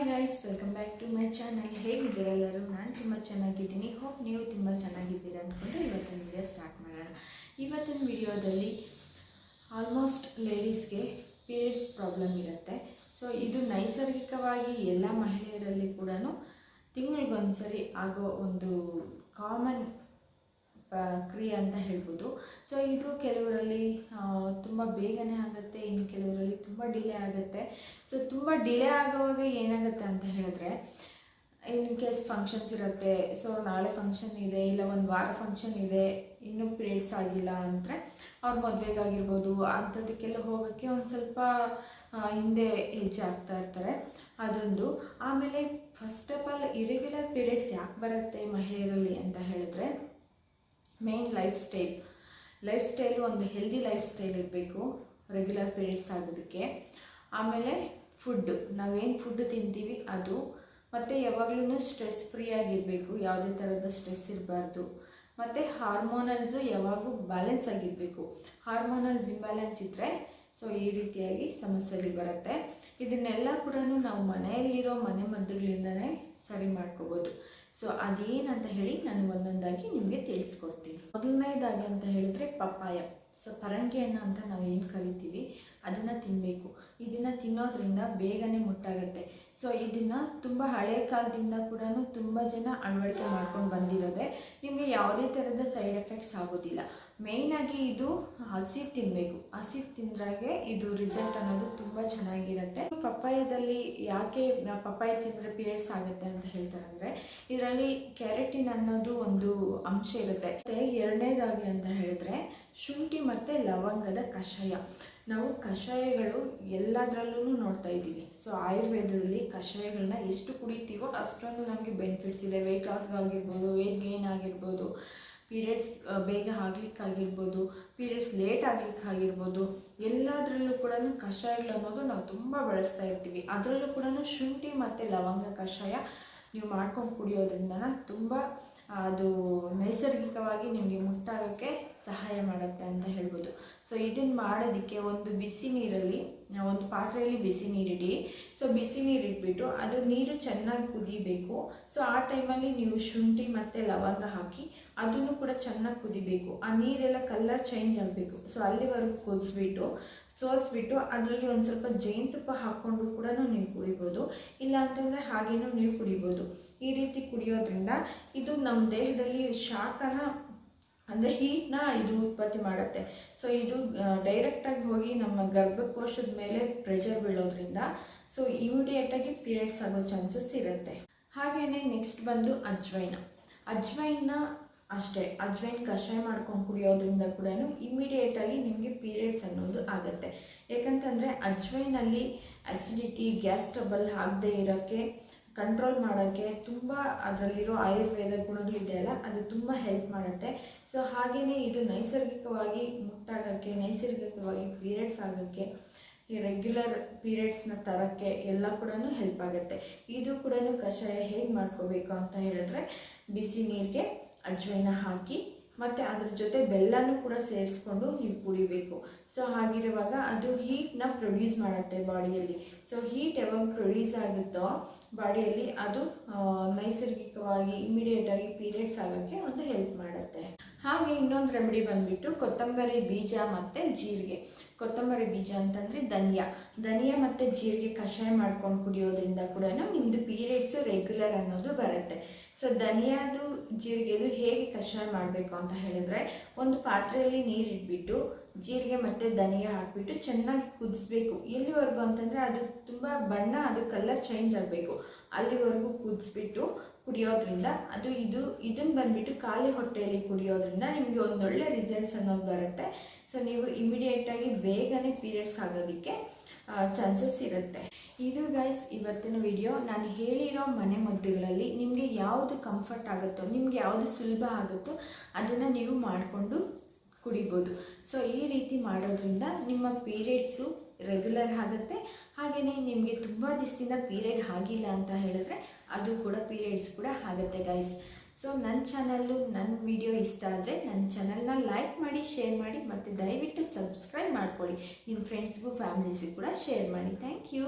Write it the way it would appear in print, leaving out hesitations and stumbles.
Guys, welcome back to my channel. ಹೇಗಿದ್ದೀರಾ ಎಲ್ಲರೂ? ನಾನು ತುಂಬ ಚೆನ್ನಾಗಿದ್ದೀನಿ. ಹೋಪ್ ನೀವು ತುಂಬ ಚೆನ್ನಾಗಿದ್ದೀರಾ ಅಂದ್ಕೊಂಡು ಇವತ್ತಿನ ವಿಡಿಯೋ ಸ್ಟಾರ್ಟ್ ಮಾಡೋಣ. ಇವತ್ತಿನ ವಿಡಿಯೋದಲ್ಲಿ ಆಲ್ಮೋಸ್ಟ್ ಲೇಡೀಸ್ಗೆ ಪೀರಿಯಡ್ಸ್ ಪ್ರಾಬ್ಲಮ್ ಇರುತ್ತೆ. ಸೊ ಇದು ನೈಸರ್ಗಿಕವಾಗಿ ಎಲ್ಲ ಮಹಿಳೆಯರಲ್ಲಿ ಕೂಡ ತಿಂಗಳಿಗೊಂದ್ಸರಿ ಆಗೋ ಒಂದು ಕಾಮನ್ ಕ್ರಿಯೆ ಅಂತ ಹೇಳ್ಬೋದು. ಸೊ ಇದು ಕೆಲವರಲ್ಲಿ ತುಂಬ ಬೇಗನೆ ಆಗುತ್ತೆ, ಇನ್ನು ಕೆಲವರಲ್ಲಿ ತುಂಬ ಡಿಲೇ ಆಗುತ್ತೆ. ಸೊ ತುಂಬ ಡಿಲೇ ಆಗುವಾಗ ಏನಾಗುತ್ತೆ ಅಂತ ಹೇಳಿದ್ರೆ, ಇನ್ ಕೇಸ್ ಫಂಕ್ಷನ್ಸ್ ಇರುತ್ತೆ. ಸೊ ನಾಳೆ ಫಂಕ್ಷನ್ ಇದೆ, ಇಲ್ಲ ಒಂದು ವಾರ ಫಂಕ್ಷನ್ ಇದೆ, ಇನ್ನೂ ಪೀರಿಯಡ್ಸ್ ಆಗಿಲ್ಲ ಅಂದರೆ ಅವ್ರ ಮದುವೆಗಾಗಿರ್ಬೋದು ಅಂಥದಕ್ಕೆಲ್ಲ ಹೋಗೋಕ್ಕೆ ಒಂದು ಸ್ವಲ್ಪ ಹಿಂದೆ ಹೆಜ್ಜೆ ಆಗ್ತಾ ಇರ್ತಾರೆ. ಅದೊಂದು. ಆಮೇಲೆ first of all irregular periods ಯಾಕೆ ಬರುತ್ತೆ ಮಹಿಳೆಯರಲ್ಲಿ ಅಂತ ಹೇಳಿದ್ರೆ, ಮೇನ್ ಲೈಫ್ ಸ್ಟೈಲು ಒಂದು ಹೆಲ್ದಿ ಲೈಫ್ ಸ್ಟೈಲ್ ಇರಬೇಕು ರೆಗ್ಯುಲರ್ ಪೀರಿಯಡ್ಸ್ ಆಗೋದಕ್ಕೆ. ಆಮೇಲೆ ಫುಡ್ಡು, ನಾವೇನು ಫುಡ್ಡು ತಿಂತೀವಿ ಅದು, ಮತ್ತು ಯಾವಾಗಲೂ ಸ್ಟ್ರೆಸ್ ಫ್ರೀ ಆಗಿರಬೇಕು, ಯಾವುದೇ ಥರದ ಸ್ಟ್ರೆಸ್ ಇರಬಾರ್ದು. ಮತ್ತು ಹಾರ್ಮೋನಲ್ಸು ಯಾವಾಗೂ ಬ್ಯಾಲೆನ್ಸ್ ಆಗಿರಬೇಕು. ಹಾರ್ಮೋನಲ್ಸ್ ಇಂಬ್ಯಾಲೆನ್ಸ್ ಇದ್ದರೆ ಸೊ ಈ ರೀತಿಯಾಗಿ ಸಮಸ್ಯೆಗಳು ಬರುತ್ತೆ. ಇದನ್ನೆಲ್ಲ ಕೂಡ ನಾವು ಮನೆಯಲ್ಲಿರೋ ಮದ್ದುಗಳಿಂದನೇ ಸರಿ ಮಾಡ್ಕೋಬೋದು. ಸೊ ಅದೇನಂತ ಹೇಳಿ ನಾನು ಒಂದೊಂದಾಗಿ ನಿಮಗೆ ತಿಳಿಸ್ಕೊಡ್ತೀನಿ. ಮೊದಲನೇದಾಗಿ ಅಂತ ಹೇಳಿದರೆ ಪಪ್ಪಾಯ. ಸೊ ಪರಂಗಿ ಹಣ್ಣು ಅಂತ ನಾವು ಏನು ಕರಿತೀವಿ ಅದನ್ನು ತಿನ್ನಬೇಕು. ಇದನ್ನು ತಿನ್ನೋದ್ರಿಂದ ಬೇಗನೆ ಮುಟ್ಟಾಗುತ್ತೆ. ಸೊ ಇದನ್ನು ತುಂಬ ಹಳೆಯ ಕಾಲದಿಂದ ಕೂಡ ತುಂಬ ಜನ ಅಳವಡಿಕೆ ಮಾಡ್ಕೊಂಡು ಬಂದಿರೋದೆ. ನಿಮಗೆ ಯಾವುದೇ ಥರದ ಸೈಡ್ ಎಫೆಕ್ಟ್ಸ್ ಆಗೋದಿಲ್ಲ. ಮೇಯ್ನಾಗಿ ಇದು ಹಸಿ ತಿನ್ನಬೇಕು. ಹಸಿ ತಿಂದ್ರಾಗೆ ಇದು ರಿಸಲ್ಟ್ ಅನ್ನೋದು ತುಂಬ ಚೆನ್ನಾಗಿರುತ್ತೆ. ಪಪ್ಪಾಯದಲ್ಲಿ ಯಾಕೆ ಪಪ್ಪಾಯ ತಿಂದರೆ ಪೀರಿಯಡ್ಸ್ ಆಗುತ್ತೆ ಅಂತ ಹೇಳ್ತಾರೆ ಅಂದರೆ, ಇದರಲ್ಲಿ ಕ್ಯಾರೆಟಿನ್ ಅನ್ನೋದು ಒಂದು ಅಂಶ ಇರುತ್ತೆ. ಮತ್ತು ಎರಡನೇದಾಗಿ ಅಂತ ಹೇಳಿದ್ರೆ ಶುಂಠಿ ಮತ್ತು ಲವಂಗದ ಕಷಾಯ. ನಾವು ಕಷಾಯಗಳು ಎಲ್ಲದರಲ್ಲೂ ನೋಡ್ತಾ ಇದ್ದೀವಿ. ಸೊ ಆಯುರ್ವೇದದಲ್ಲಿ ಕಷಾಯಗಳನ್ನ ಎಷ್ಟು ಕುಡಿತೀವೋ ಅಷ್ಟೊಂದು ನಮಗೆ ಬೆನಿಫಿಟ್ಸ್ ಇದೆ. ವೆಯ್ಟ್ ಲಾಸ್ಗಾಗಿರ್ಬೋದು, ವೆಯ್ಟ್ ಗೇನ್ ಆಗಿರ್ಬೋದು, ಪೀರಿಯಡ್ಸ್ ಬೇಗ ಆಗ್ಲಿಕ್ಕಾಗಿರ್ಬೋದು, ಪೀರಿಯಡ್ಸ್ ಲೇಟ್ ಆಗ್ಲಿಕ್ಕಾಗಿರ್ಬೋದು, ಎಲ್ಲದರಲ್ಲೂ ಕೂಡ ಕಷಾಯಗಳು ಅನ್ನೋದು ನಾವು ತುಂಬ ಬಳಸ್ತಾ ಇರ್ತೀವಿ. ಅದರಲ್ಲೂ ಕೂಡ ಶುಂಠಿ ಮತ್ತು ಲವಂಗ ಕಷಾಯ ನೀವು ಮಾಡ್ಕೊಂಡು ಕುಡಿಯೋದ್ರಿಂದ ತುಂಬ ಅದು ನೈಸರ್ಗಿಕವಾಗಿ ನಿಮಗೆ ಮುಟ್ಟಾಗೋಕ್ಕೆ ಸಹಾಯ ಮಾಡುತ್ತೆ ಅಂತ ಹೇಳ್ಬೋದು. ಸೊ ಇದನ್ನು ಮಾಡೋದಕ್ಕೆ ಒಂದು ಬಿಸಿ ನೀರಲ್ಲಿ, ಒಂದು ಪಾತ್ರೆಯಲ್ಲಿ ಬಿಸಿ ನೀರಿಡಿ. ಸೊ ಬಿಸಿ ನೀರು ಇಟ್ಬಿಟ್ಟು ಅದು ನೀರು ಚೆನ್ನಾಗಿ ಕುದಿಬೇಕು. ಸೊ ಆ ಟೈಮಲ್ಲಿ ನೀವು ಶುಂಠಿ ಮತ್ತು ಲವಂಗ ಹಾಕಿ ಅದನ್ನು ಕೂಡ ಚೆನ್ನಾಗಿ ಕುದಿಬೇಕು. ಆ ನೀರೆಲ್ಲ ಕಲರ್ ಚೇಂಜ್ ಆಗಬೇಕು. ಸೊ ಅಲ್ಲಿವರೆಗೂ ಸೋಸಿಬಿಟ್ಟು ಅದರಲ್ಲಿ ಒಂದು ಸ್ವಲ್ಪ ಜೇನುತುಪ್ಪ ಹಾಕ್ಕೊಂಡು ಕೂಡ ನೀವು ಕುಡಿಬೋದು. ಇಲ್ಲ ಅಂತಂದರೆ ಹಾಗೇನೂ ನೀವು ಕುಡಿಬೋದು. ಈ ರೀತಿ ಕುಡಿಯೋದ್ರಿಂದ ಇದು ನಮ್ಮ ದೇಹದಲ್ಲಿ ಶಾಖನ ಅಂದರೆ ಹೀಟ್ನ ಇದು ಉತ್ಪತ್ತಿ ಮಾಡುತ್ತೆ. ಸೊ ಇದು ಡೈರೆಕ್ಟಾಗಿ ಹೋಗಿ ನಮ್ಮ ಗರ್ಭಕೋಶದ ಮೇಲೆ ಪ್ರೆಷರ್ ಬೀಳೋದ್ರಿಂದ ಸೊ ಇಮಿಡಿಯೇಟಾಗಿ ಪೀರಿಯಡ್ಸ್ ಆಗೋ ಚಾನ್ಸಸ್ ಇರುತ್ತೆ. ಹಾಗೆಯೇ ನೆಕ್ಸ್ಟ್ ಬಂದು ಅಜ್ವೈನ ಅಷ್ಟೇ. ಅಜ್ವೈನ್ ಕಷಾಯ ಮಾಡ್ಕೊಂಡು ಕುಡಿಯೋದ್ರಿಂದ ಕೂಡ ಇಮಿಡಿಯೇಟಾಗಿ ನಿಮಗೆ ಪೀರಿಯಡ್ಸ್ ಅನ್ನೋದು ಆಗುತ್ತೆ. ಯಾಕಂತಂದರೆ ಅಜ್ವೈನಲ್ಲಿ ಅಸಿಡಿಟಿ, ಗ್ಯಾಸ್ ಟ್ರಬಲ್ ಆಗದೆ ಇರೋಕ್ಕೆ, ಕಂಟ್ರೋಲ್ ಮಾಡೋಕ್ಕೆ ತುಂಬ ಅದರಲ್ಲಿರೋ ಆಯುರ್ವೇದ ಗುಣಗಳಿದೆಯಲ್ಲ ಅದು ತುಂಬ ಹೆಲ್ಪ್ ಮಾಡುತ್ತೆ. ಸೊ ಹಾಗೆಯೇ ಇದು ನೈಸರ್ಗಿಕವಾಗಿ ಮುಟ್ಟಾಗೋಕ್ಕೆ, ನೈಸರ್ಗಿಕವಾಗಿ ಪೀರಿಯಡ್ಸ್ ಆಗೋಕ್ಕೆ, ಈ ರೆಗ್ಯುಲರ್ ಪೀರಿಯಡ್ಸ್ನ ತರೋಕ್ಕೆ ಎಲ್ಲ ಕೂಡ ಹೆಲ್ಪ್ ಆಗುತ್ತೆ. ಇದು ಕೂಡ ಕಷಾಯ ಹೇಗೆ ಮಾಡ್ಕೋಬೇಕು ಅಂತ ಹೇಳಿದ್ರೆ, ಬಿಸಿ ನೀರಿಗೆ ಅಜ್ವೈನ ಹಾಕಿ ಮತ್ತು ಅದ್ರ ಜೊತೆ ಬೆಲ್ಲನೂ ಕೂಡ ಸೇರಿಸ್ಕೊಂಡು ನೀವು ಕುಡಿಬೇಕು. ಸೊ ಹಾಗಿರುವಾಗ ಅದು ಹೀಟ್ನ ಪ್ರೊಡ್ಯೂಸ್ ಮಾಡುತ್ತೆ ಬಾಡಿಯಲ್ಲಿ. ಸೊ ಹೀಟ್ ಯಾವಾಗ ಪ್ರೊಡ್ಯೂಸ್ ಆಗುತ್ತೋ ಬಾಡಿಯಲ್ಲಿ ಅದು ನೈಸರ್ಗಿಕವಾಗಿ ಇಮಿಡಿಯೇಟಾಗಿ ಪೀರಿಯಡ್ಸ್ ಆಗೋಕ್ಕೆ ಒಂದು ಹೆಲ್ಪ್ ಮಾಡುತ್ತೆ. ಹಾಗೆ ಇನ್ನೊಂದು ರೆಮಿಡಿ ಬಂದುಬಿಟ್ಟು ಕೊತ್ತಂಬರಿ ಬೀಜ ಮತ್ತು ಜೀರಿಗೆ. ಕೊತ್ತಂಬರಿ ಬೀಜ ಅಂತಂದರೆ ಧನಿಯಾ ಮತ್ತು ಜೀರಿಗೆ ಕಷಾಯ ಮಾಡ್ಕೊಂಡು ಕುಡಿಯೋದ್ರಿಂದ ಕೂಡ ನಿಮ್ಮದು ಪೀರಿಯಡ್ಸು ರೆಗ್ಯುಲರ್ ಅನ್ನೋದು ಬರುತ್ತೆ. ಸೊ ಧನಿಯಾದು ಜೀರಿಗೆದು ಹೇಗೆ ಕಷಾಯ ಮಾಡಬೇಕು ಅಂತ ಹೇಳಿದ್ರೆ, ಒಂದು ಪಾತ್ರೆಯಲ್ಲಿ ನೀರಿಟ್ಬಿಟ್ಟು ಜೀರಿಗೆ ಮತ್ತು ಧನಿಯಾ ಹಾಕಿಬಿಟ್ಟು ಚೆನ್ನಾಗಿ ಕುದಿಸ್ಬೇಕು. ಎಲ್ಲಿವರೆಗೂ ಅಂತಂದರೆ ಅದು ತುಂಬ ಬಣ್ಣ, ಅದು ಕಲರ್ ಚೇಂಜ್ ಆಗಬೇಕು, ಅಲ್ಲಿವರೆಗೂ ಕುದಿಸ್ಬಿಟ್ಟು ಕುಡಿಯೋದ್ರಿಂದ ಇದನ್ನು ಬಂದುಬಿಟ್ಟು ಖಾಲಿ ಹೊಟ್ಟೆಯಲ್ಲಿ ಕುಡಿಯೋದ್ರಿಂದ ನಿಮಗೆ ಒಂದೊಳ್ಳೆ ರಿಸಲ್ಟ್ಸ್ ಅನ್ನೋದು ಬರುತ್ತೆ. ಸೊ ನೀವು ಇಮಿಡಿಯೇಟಾಗಿ ಬೇಗನೆ ಪೀರಿಯಡ್ಸ್ ಆಗೋದಕ್ಕೆ ಚಾನ್ಸಸ್ ಇರುತ್ತೆ. ಇದು ಗೈಸ್ ಇವತ್ತಿನ ವಿಡಿಯೋ. ನಾನು ಹೇಳಿರೋ ಮದ್ದುಗಳಲ್ಲಿ ನಿಮಗೆ ಯಾವುದು ಕಂಫರ್ಟ್ ಆಗುತ್ತೋ, ನಿಮಗೆ ಯಾವುದು ಸುಲಭ ಆಗುತ್ತೋ ಅದನ್ನು ನೀವು ಮಾಡಿಕೊಂಡು ಕುಡಿಬೋದು. ಸೊ ಈ ರೀತಿ ಮಾಡೋದ್ರಿಂದ ನಿಮ್ಮ ಪೀರಿಯಡ್ಸು ರೆಗ್ಯುಲರ್ ಆಗುತ್ತೆ. ಹಾಗೆಯೇ ನಿಮಗೆ ತುಂಬ ದಿವಸದಿಂದ ಪೀರಿಯಡ್ ಆಗಿಲ್ಲ ಅಂತ ಹೇಳಿದ್ರೆ ಅದು ಕೂಡ ಪೀರಿಯಡ್ಸ್ ಕೂಡ ಆಗುತ್ತೆ ಗೈಸ್. ಸೊ ನನ್ನ ಚಾನಲ್ಲು, ನನ್ನ ವಿಡಿಯೋ ಇಷ್ಟ ಆದರೆ ನನ್ನ ಚಾನಲ್ನ ಲೈಕ್ ಮಾಡಿ, ಶೇರ್ ಮಾಡಿ, ಮತ್ತು ದಯವಿಟ್ಟು ಸಬ್ಸ್ಕ್ರೈಬ್ ಮಾಡ್ಕೊಳ್ಳಿ. ನಿಮ್ಮ ಫ್ರೆಂಡ್ಸ್ಗೂ ಫ್ಯಾಮಿಲೀಸ್ಗೂ ಕೂಡ ಶೇರ್ ಮಾಡಿ. Thank you.